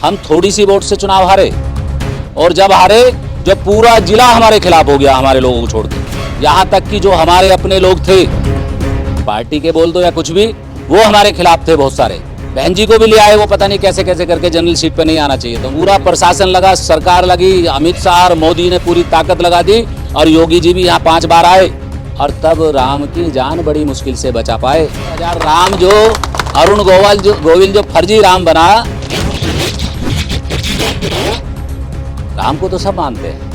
हम थोड़ी सी वोट से चुनाव हारे, और जब हारे जो पूरा जिला हमारे खिलाफ हो गया, हमारे लोगों को छोड़ के। यहाँ तक कि जो हमारे अपने लोग थे, पार्टी के बोल दो या कुछ भी, वो हमारे खिलाफ थे बहुत सारे। बहन जी को भी ले आए, वो पता नहीं कैसे कैसे करके जनरल सीट पे नहीं आना चाहिए। तो पूरा प्रशासन लगा, सरकार लगी, अमित शाह और मोदी ने पूरी ताकत लगा दी, और योगी जी भी यहाँ 5 बार आए, और तब राम की जान बड़ी मुश्किल से बचा पाए। राम जो अरुण गोविल जो फर्जी राम बना, राम को तो सब मानते हैं।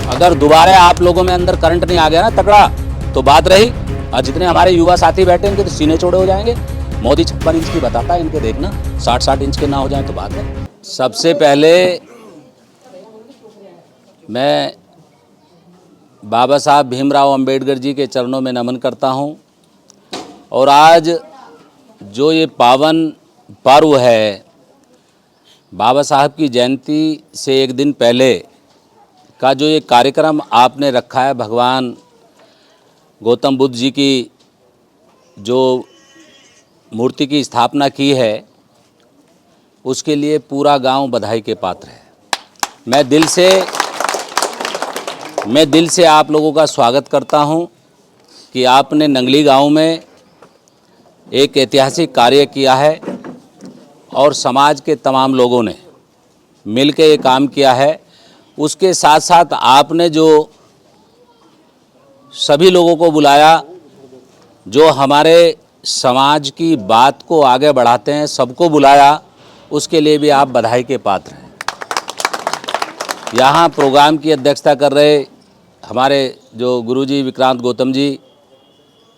अगर दोबारा आप लोगों में अंदर करंट नहीं आ गया ना तगड़ा, तो बात रही। और जितने हमारे युवा साथी बैठे इनके तो सीने चौड़े हो जाएंगे। मोदी 56 इंच की बताता है, इनके देखना 60-60 इंच के ना हो जाए तो बात है। सबसे पहले मैं बाबा साहब भीमराव अंबेडकर जी के चरणों में नमन करता हूं। और आज जो ये पावन पर्व है, बाबा साहब की जयंती से एक दिन पहले का जो ये कार्यक्रम आपने रखा है, भगवान गौतम बुद्ध जी की जो मूर्ति की स्थापना की है, उसके लिए पूरा गांव बधाई के पात्र है। मैं दिल से आप लोगों का स्वागत करता हूं कि आपने नंगली गांव में एक ऐतिहासिक कार्य किया है, और समाज के तमाम लोगों ने मिलकर ये काम किया है। उसके साथ साथ आपने जो सभी लोगों को बुलाया, जो हमारे समाज की बात को आगे बढ़ाते हैं, सबको बुलाया, उसके लिए भी आप बधाई के पात्र हैं। यहाँ प्रोग्राम की अध्यक्षता कर रहे हमारे जो गुरुजी विक्रांत गौतम जी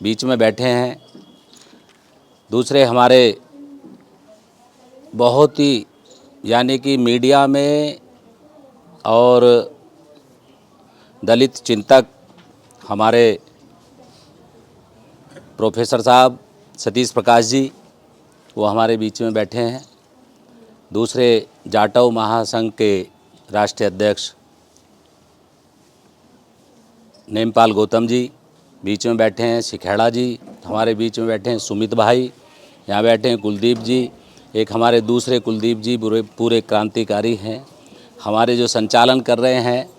बीच में बैठे हैं। दूसरे हमारे बहुत ही यानी कि मीडिया में और दलित चिंतक हमारे प्रोफेसर साहब सतीश प्रकाश जी, वो हमारे बीच में बैठे हैं। दूसरे जाटव महासंघ के राष्ट्रीय अध्यक्ष नेमपाल गौतम जी बीच में बैठे हैं। सिखेड़ा जी हमारे बीच में बैठे हैं। सुमित भाई यहाँ बैठे हैं। कुलदीप जी, एक हमारे दूसरे कुलदीप जी पूरे क्रांतिकारी हैं। हमारे जो संचालन कर रहे हैं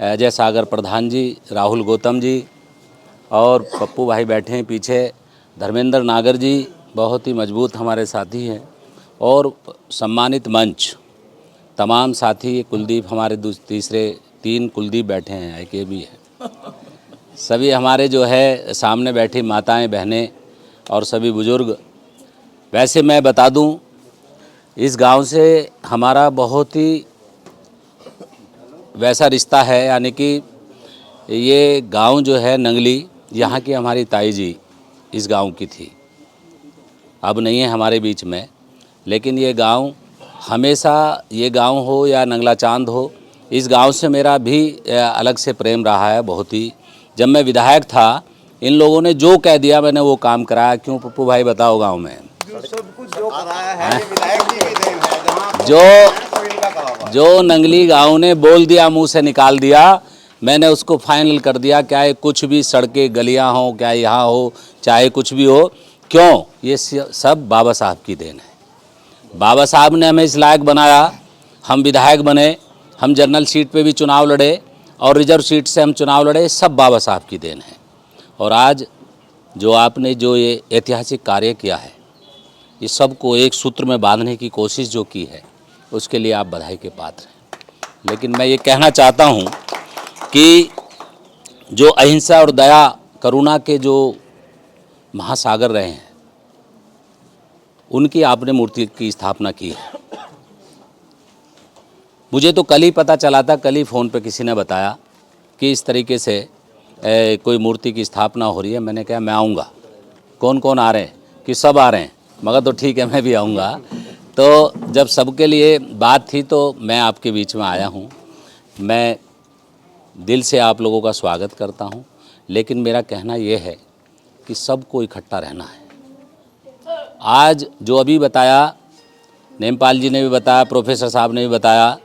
अजय सागर प्रधान जी, राहुल गौतम जी, और पप्पू भाई बैठे हैं पीछे। धर्मेंद्र नागर जी बहुत ही मजबूत हमारे साथी हैं। और सम्मानित मंच तमाम साथी, कुलदीप हमारे तीसरे 3 कुलदीप बैठे हैं, एक ये भी है। सभी हमारे जो है सामने बैठी माताएं, बहनें और सभी बुजुर्ग। वैसे मैं बता दूं, इस गांव से हमारा बहुत ही वैसा रिश्ता है, यानी कि ये गांव जो है नंगली, यहाँ की हमारी ताई जी इस गांव की थी, अब नहीं है हमारे बीच में। लेकिन ये गांव हमेशा, ये गांव हो या नंगला चांद हो, इस गांव से मेरा भी अलग से प्रेम रहा है बहुत ही। जब मैं विधायक था, इन लोगों ने जो कह दिया मैंने वो काम कराया। क्यों पप्पू भाई बताओ गांव में सब कुछ जो कराया है, विधायक जी की देन है। जो नंगली गांव ने बोल दिया, मुंह से निकाल दिया, मैंने उसको फाइनल कर दिया। क्या ये कुछ भी सड़कें गलियां हो, क्या यहाँ हो, चाहे कुछ भी हो, क्यों, ये सब बाबा साहब की देन है। बाबा साहब ने हमें इस लायक बनाया, हम विधायक बने, हम जनरल सीट पे भी चुनाव लड़े और रिजर्व सीट से हम चुनाव लड़े, सब बाबा साहब की देन है। और आज जो आपने जो ये ऐतिहासिक कार्य किया है, ये सबको एक सूत्र में बांधने की कोशिश जो की है, उसके लिए आप बधाई के पात्र हैं। लेकिन मैं ये कहना चाहता हूँ कि जो अहिंसा और दया करुणा के जो महासागर रहे हैं, उनकी आपने मूर्ति की स्थापना की है। मुझे तो कल ही पता चला था, कल ही फ़ोन पे किसी ने बताया कि इस तरीके से कोई मूर्ति की स्थापना हो रही है। मैंने कहा मैं आऊँगा। कौन कौन आ रहे हैं? कि सब आ रहे हैं। मगर तो ठीक है, मैं भी आऊँगा। तो जब सबके लिए बात थी तो मैं आपके बीच में आया हूँ। मैं दिल से आप लोगों का स्वागत करता हूँ। लेकिन मेरा कहना ये है कि सबको इकट्ठा रहना है। आज जो अभी बताया, नेमपाल जी ने भी बताया, प्रोफेसर साहब ने भी बताया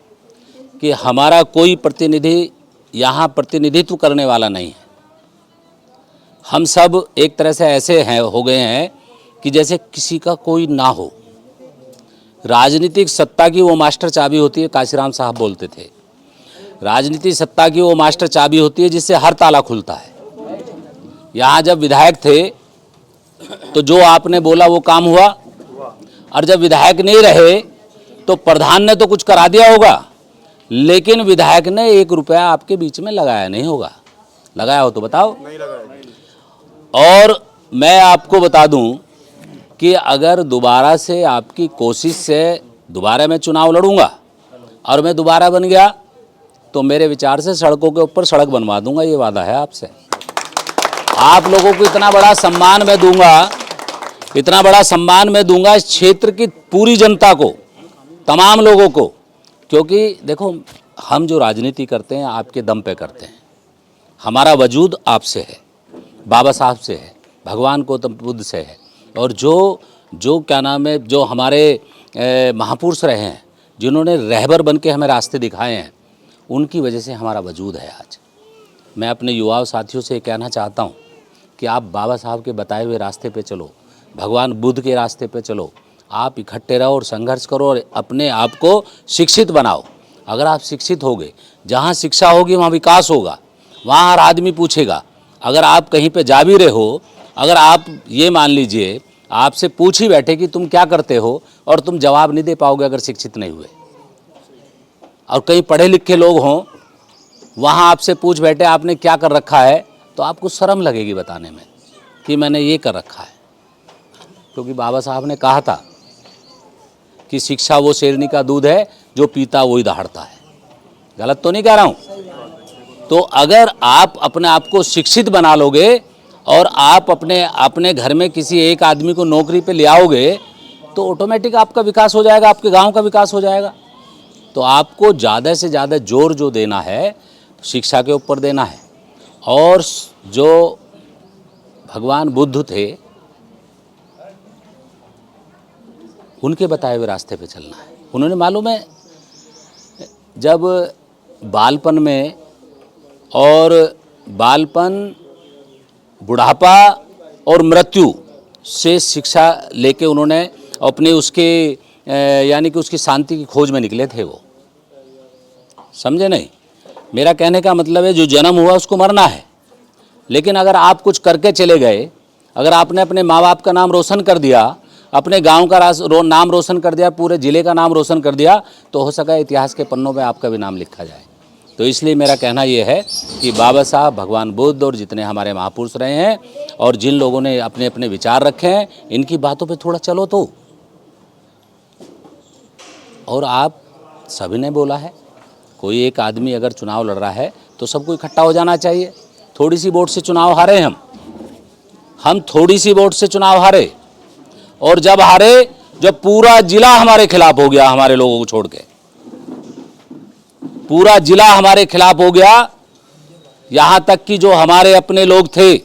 कि हमारा कोई प्रतिनिधि यहाँ प्रतिनिधित्व करने वाला नहीं है। हम सब एक तरह से ऐसे हैं, हो गए हैं कि जैसे किसी का कोई ना हो। राजनीतिक सत्ता की वो मास्टर चाबी होती है, काशीराम साहब बोलते थे, राजनीतिक सत्ता की वो मास्टर चाबी होती है जिससे हर ताला खुलता है। यहाँ जब विधायक थे तो जो आपने बोला वो काम हुआ, और जब विधायक नहीं रहे तो प्रधान ने तो कुछ करा दिया होगा, लेकिन विधायक ने 1 रुपया आपके बीच में लगाया नहीं होगा। लगाया हो तो बताओ। नहीं लगाया। और मैं आपको बता दूं कि अगर दोबारा से आपकी कोशिश से दोबारा मैं चुनाव लड़ूंगा और मैं दोबारा बन गया तो मेरे विचार से सड़कों के ऊपर सड़क बनवा दूंगा, ये वादा है आपसे। आप लोगों को इतना बड़ा सम्मान मैं दूंगा, इतना बड़ा सम्मान मैं दूंगा इस क्षेत्र की पूरी जनता को, तमाम लोगों को, क्योंकि देखो हम जो राजनीति करते हैं आपके दम पे करते हैं। हमारा वजूद आपसे है, बाबा साहब से है, भगवान गौतम बुद्ध से है, और जो क्या नाम है, जो हमारे महापुरुष रहे हैं, जिन्होंने रहबर बन के हमें रास्ते दिखाए हैं, उनकी वजह से हमारा वजूद है आज। मैं अपने युवा साथियों से कहना चाहता हूँ कि आप बाबा साहब के बताए हुए रास्ते पे चलो, भगवान बुद्ध के रास्ते पे चलो, आप इकट्ठे रहो और संघर्ष करो और अपने आप को शिक्षित बनाओ। अगर आप शिक्षित होगे, जहाँ शिक्षा होगी वहाँ विकास होगा, वहाँ हर आदमी पूछेगा। अगर आप कहीं पे जा भी रहे हो, अगर आप ये मान लीजिए आपसे पूछ ही बैठे कि तुम क्या करते हो, और तुम जवाब नहीं दे पाओगे अगर शिक्षित नहीं हुए, और कहीं पढ़े लिखे लोग हों, वहाँ आपसे पूछ बैठे आपने क्या कर रखा है, तो आपको शर्म लगेगी बताने में कि मैंने ये कर रखा है। क्योंकि बाबा साहब ने कहा था कि शिक्षा वो शेरनी का दूध है जो पीता वही दहाड़ता है। गलत तो नहीं कह रहा हूँ। तो अगर आप अपने आप को शिक्षित बना लोगे और आप अपने घर में किसी एक आदमी को नौकरी पे ले आओगे तो ऑटोमेटिक आपका विकास हो जाएगा, आपके गांव का विकास हो जाएगा। तो आपको ज़्यादा से ज़्यादा जोर जो देना है शिक्षा के ऊपर देना है, और जो भगवान बुद्ध थे उनके बताए हुए रास्ते पे चलना है। उन्होंने मालूम है जब बालपन में, और बालपन, बुढ़ापा और मृत्यु से शिक्षा लेके उन्होंने अपने उसके यानी कि उसकी शांति की खोज में निकले थे। वो समझे नहीं? मेरा कहने का मतलब है जो जन्म हुआ उसको मरना है, लेकिन अगर आप कुछ करके चले गए, अगर आपने अपने माँ बाप का नाम रोशन कर दिया, अपने गांव का नाम रोशन कर दिया, पूरे ज़िले का नाम रोशन कर दिया, तो हो सका इतिहास के पन्नों में आपका भी नाम लिखा जाए। तो इसलिए मेरा कहना ये है कि बाबा साहब, भगवान बुद्ध और जितने हमारे महापुरुष रहे हैं और जिन लोगों ने अपने अपने विचार रखे हैं, इनकी बातों पे थोड़ा चलो। तो और आप सभी ने बोला है, कोई एक आदमी अगर चुनाव लड़ रहा है तो सबको इकट्ठा हो जाना चाहिए। थोड़ी सी वोट से चुनाव हारे हम थोड़ी सी वोट से चुनाव हारे, और जब हारे, जब पूरा जिला हमारे खिलाफ हो गया, हमारे लोगों को छोड़ के पूरा जिला हमारे खिलाफ हो गया, यहां तक कि जो हमारे अपने लोग थे,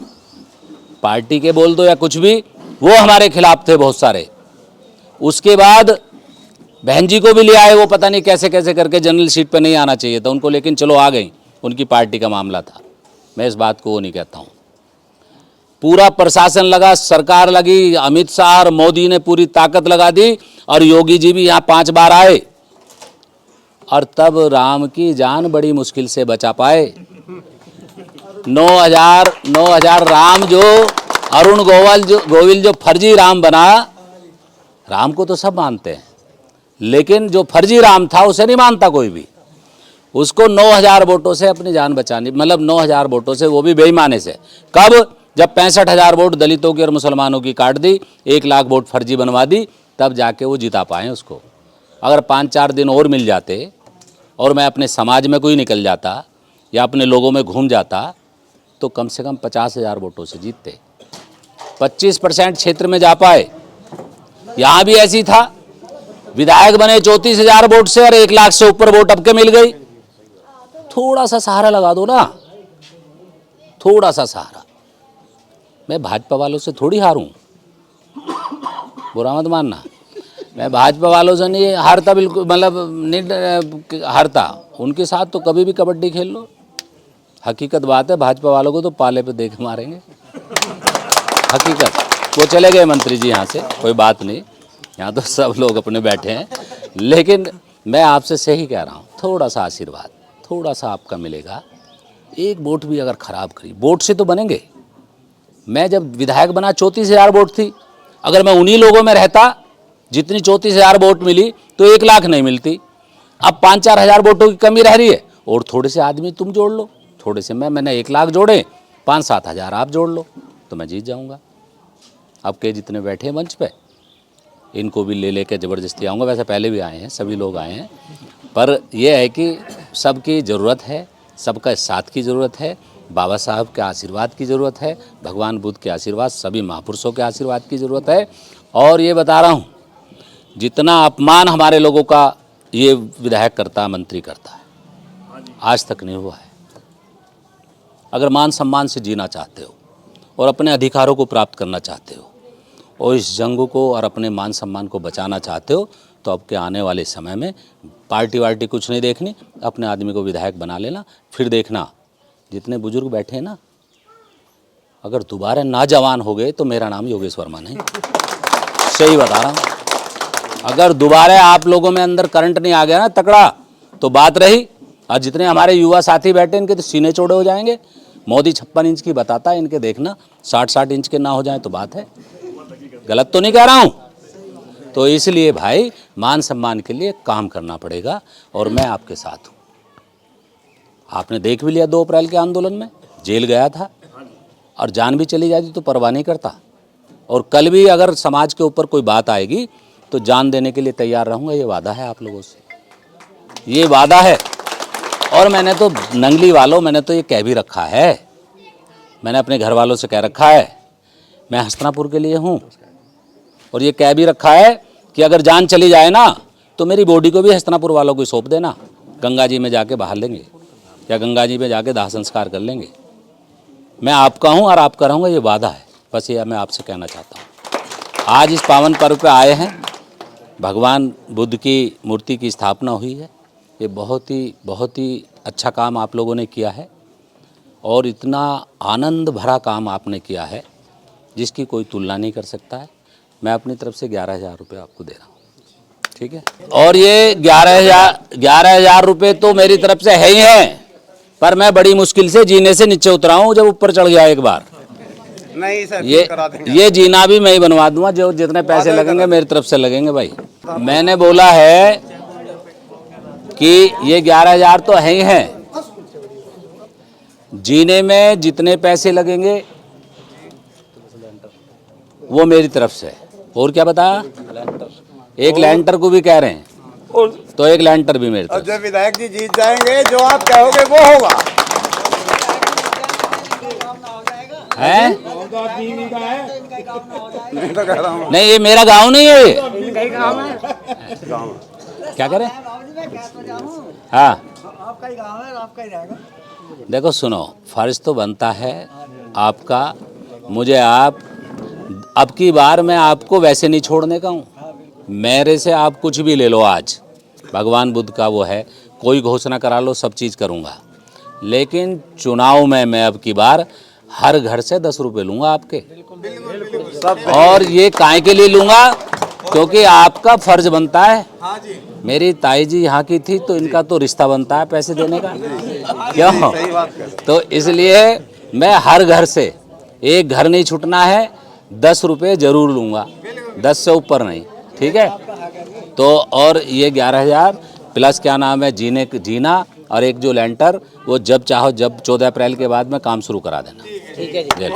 पार्टी के बोल दो या कुछ भी, वो हमारे खिलाफ थे बहुत सारे। उसके बाद बहन जी को भी ले आए, वो पता नहीं कैसे कैसे करके जनरल सीट पे नहीं आना चाहिए था उनको, लेकिन चलो आ गई, उनकी पार्टी का मामला था। मैं इस बात को वो नहीं कहता हूं। पूरा प्रशासन लगा, सरकार लगी, अमित शाह और मोदी ने पूरी ताकत लगा दी, और योगी जी भी यहाँ 5 बार आए, और तब राम की जान बड़ी मुश्किल से बचा पाए। 9,000 राम जो अरुण गोविल जो फर्जी राम बना, राम को तो सब मानते हैं, लेकिन जो फर्जी राम था उसे नहीं मानता कोई भी। उसको 9,000 वोटों से अपनी जान बचानी, मतलब 9,000 वोटों से, वो भी बेईमाने से। कब? जब 65,000 वोट दलितों की और मुसलमानों की काट दी, 1 लाख वोट फर्जी बनवा दी, तब जाके वो जिता पाए उसको। अगर 5-4 दिन और मिल जाते और मैं अपने समाज में कोई निकल जाता या अपने लोगों में घूम जाता, तो कम से कम 50,000 वोटों से जीतते। 25% क्षेत्र में जा पाए। यहाँ भी ऐसी था, विधायक बने 34,000 वोट से, और 1 लाख से ऊपर वोट अब के मिल गई। थोड़ा सा सहारा लगा दो ना, थोड़ा सा सहारा। मैं भाजपा वालों से थोड़ी हारूं, बुरा मत मानना। मैं भाजपा वालों से नहीं हारता, बिल्कुल, मतलब नहीं हारता। उनके साथ तो कभी भी कबड्डी खेल लो। हकीकत बात है, भाजपा वालों को तो पाले पे देख मारेंगे। हकीकत। वो चले गए मंत्री जी यहाँ से, कोई बात नहीं, यहाँ तो सब लोग अपने बैठे हैं, लेकिन मैं आपसे सही कह रहा हूँ, थोड़ा सा आशीर्वाद थोड़ा सा आपका मिलेगा। एक वोट भी अगर ख़राब करी, वोट से तो बनेंगे। मैं जब विधायक बना 34,000 वोट थी, अगर मैं उन्हीं लोगों में रहता जितनी 34,000 वोट मिली तो 1 लाख नहीं मिलती। अब 5-4 हज़ार वोटों की कमी रह रही है, और थोड़े से आदमी तुम जोड़ लो, थोड़े से मैंने 1 लाख जोड़े, 5-7 हज़ार आप जोड़ लो तो मैं जीत जाऊंगा। अब के जितने बैठे हैं मंच पे, इनको भी ले लेके ज़बरदस्ती आऊँगा। वैसे पहले भी आए हैं, सभी लोग आए हैं, पर यह है कि सबकी ज़रूरत है, सबका साथ की ज़रूरत है, बाबा साहब के आशीर्वाद की ज़रूरत है, भगवान बुद्ध के आशीर्वाद, सभी महापुरुषों के आशीर्वाद की ज़रूरत है। और ये बता रहा हूँ, जितना अपमान हमारे लोगों का ये विधायक करता, मंत्री करता है, आज तक नहीं हुआ है। अगर मान सम्मान से जीना चाहते हो और अपने अधिकारों को प्राप्त करना चाहते हो और इस जंग को और अपने मान सम्मान को बचाना चाहते हो, तो अब के आने वाले समय में पार्टी वार्टी कुछ नहीं देखनी, अपने आदमी को विधायक बना लेना। फिर देखना, जितने बुजुर्ग बैठे हैं ना, अगर दोबारा ना जवान हो गए तो मेरा नाम योगेश वर्मा नहीं, सही बता रहा हूँ। अगर दोबारा आप लोगों में अंदर करंट नहीं आ गया ना तकड़ा, तो बात रही। और जितने हमारे युवा साथी बैठे, इनके तो सीने चौड़े हो जाएंगे। मोदी 56 इंच की बताता है, इनके देखना 60-60 इंच के ना हो जाए तो बात है। गलत तो नहीं कह रहा हूँ। तो इसलिए भाई, मान सम्मान के लिए काम करना पड़ेगा और मैं आपके साथ हूँ। आपने देख भी लिया 2 अप्रैल के आंदोलन में, जेल गया था और जान भी चली जाती तो परवाह नहीं करता। और कल भी अगर समाज के ऊपर कोई बात आएगी तो जान देने के लिए तैयार रहूँगा। ये वादा है आप लोगों से, ये वादा है। और मैंने तो नंगली वालों, मैंने तो ये कह भी रखा है, मैंने अपने घर वालों से कह रखा है, मैं हस्तिनापुर के लिए हूँ। और ये कह भी रखा है कि अगर जान चली जाए ना तो मेरी बॉडी को भी हस्तिनापुर वालों को सौंप देना, गंगा जी में जाके बहा लेंगे या गंगा जी में जाके दाह संस्कार कर लेंगे। मैं आपका हूँ और आपका रहूँगा, ये वादा है। बस ये मैं आपसे कहना चाहता हूँ। आज इस पावन पर्व पे आए हैं, भगवान बुद्ध की मूर्ति की स्थापना हुई है। ये बहुत ही अच्छा काम आप लोगों ने किया है और इतना आनंद भरा काम आपने किया है जिसकी कोई तुलना नहीं कर सकता है। मैं अपनी तरफ से 11,000 रुपये आपको दे रहा हूँ, ठीक है। और ये 11,000 रुपये तो मेरी तरफ से है ही है, पर मैं बड़ी मुश्किल से जीने से नीचे उतरा हूँ। जब ऊपर चढ़ गया एक बार, नहीं सर, ये जीना भी मैं ही बनवा दूंगा। जो जितने पैसे लगेंगे मेरी तरफ से लगेंगे भाई। मैंने बोला है कि ये 11,000 तो है ही है, जीने में जितने पैसे लगेंगे वो मेरी तरफ से। और क्या बताया, एक लैंटर को भी कह रहे हैं, तो एक लैंटर भी मेरे तरफ। जब विधायक जी जीत जाएंगे, जो आप कहोगे वो होगा। है नहीं तो कह रहा हूँ, नहीं, ये मेरा गांव नहीं है, ये क्या करें। हाँ, आपका ही गाँव है, आपका ही रहेगा। देखो सुनो, फर्ज तो बनता है आपका, मुझे आप, अब की बार मैं आपको वैसे नहीं छोड़ने का हूँ। मेरे से आप कुछ भी ले लो, आज भगवान बुद्ध का वो है, कोई घोषणा करा लो, सब चीज़ करूँगा। लेकिन चुनाव में मैं अब की बार हर घर से 10 रुपये लूँगा आपके। और ये काहे के लिए लूँगा, क्योंकि आपका फर्ज बनता है। मेरी ताई जी यहाँ की थी, तो इनका तो रिश्ता बनता है पैसे देने का, क्यों। तो इसलिए मैं हर घर से, एक घर नहीं छूटना है, 10 रुपये जरूर लूँगा, 10 से ऊपर नहीं, ठीक है। तो और ये 11,000 प्लस क्या नाम है, जीना और एक जो लेंटर, वो जब चाहो, जब 14 अप्रैल के बाद में काम शुरू करा देना, ठीक है जी।